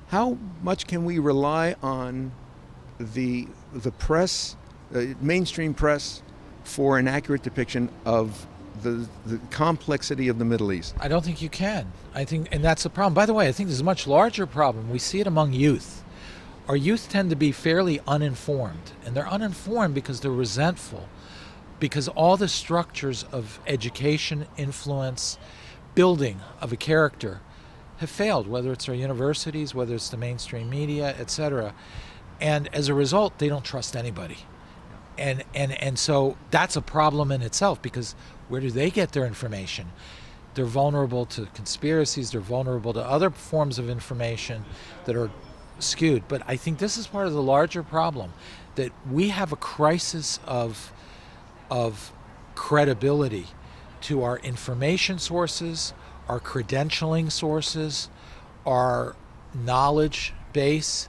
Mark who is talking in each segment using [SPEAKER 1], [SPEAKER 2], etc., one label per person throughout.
[SPEAKER 1] How much can we rely on the press, mainstream press, for an accurate depiction of the complexity of the Middle East?
[SPEAKER 2] I don't think you can. I think, and that's the problem. By the way, I think there's a much larger problem. We see it among youth. Our youth tend to be fairly uninformed, and they're uninformed because they're resentful, because all the structures of education, influence, building of a character have failed, whether it's our universities, whether it's the mainstream media, etc. And as a result, they don't trust anybody. And so that's a problem in itself, because where do they get their information? They're vulnerable to conspiracies, they're vulnerable to other forms of information that are skewed. But I think this is part of the larger problem, that we have a crisis of credibility to our information sources, our credentialing sources, our knowledge base,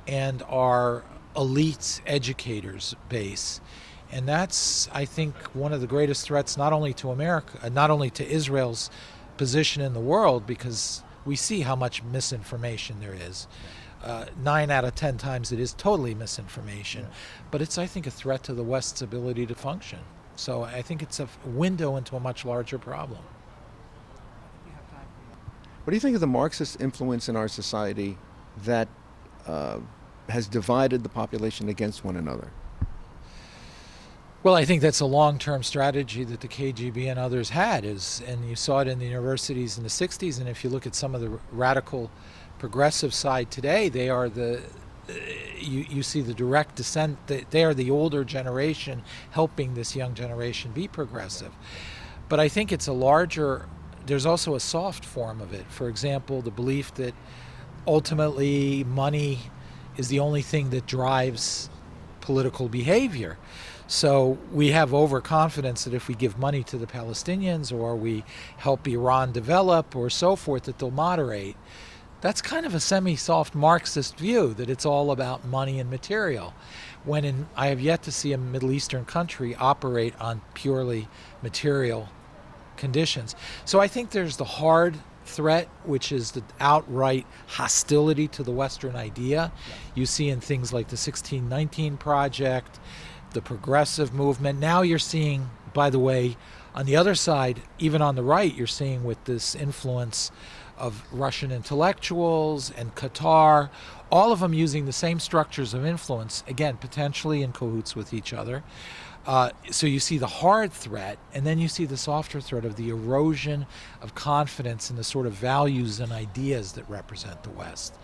[SPEAKER 2] and our elites educators base. And that's, I think, one of the greatest threats, not only to America, not only to Israel's position in the world, because we see how much misinformation there is. 9 out of 10 times it is totally misinformation, but it's, I think, a threat to the West's ability to function. So I think it's a window into a much larger problem.
[SPEAKER 1] What do you think of the Marxist influence in our society that has divided the population against one another?
[SPEAKER 2] Well, I think that's a long-term strategy that the KGB and others had, and you saw it in the universities in the 60s, and if you look at some of the radical progressive side today, they are you see the direct descent, they are the older generation helping this young generation be progressive. But I think it's there's also a soft form of it. For example, the belief that ultimately money is the only thing that drives political behavior. So we have overconfidence that if we give money to the Palestinians or we help Iran develop or so forth, that they'll moderate. That's kind of a semi-soft Marxist view, that it's all about money and material, when I have yet to see a Middle Eastern country operate on purely material conditions. So I think there's the hard threat, which is the outright hostility to the Western idea. You see in things like the 1619 Project, the progressive movement. Now you're seeing, by the way, on the other side, even on the right, you're seeing with this influence of Russian intellectuals and Qatar, all of them using the same structures of influence, again, potentially in cahoots with each other. So you see the hard threat, and then you see the softer threat of the erosion of confidence in the sort of values and ideas that represent the West.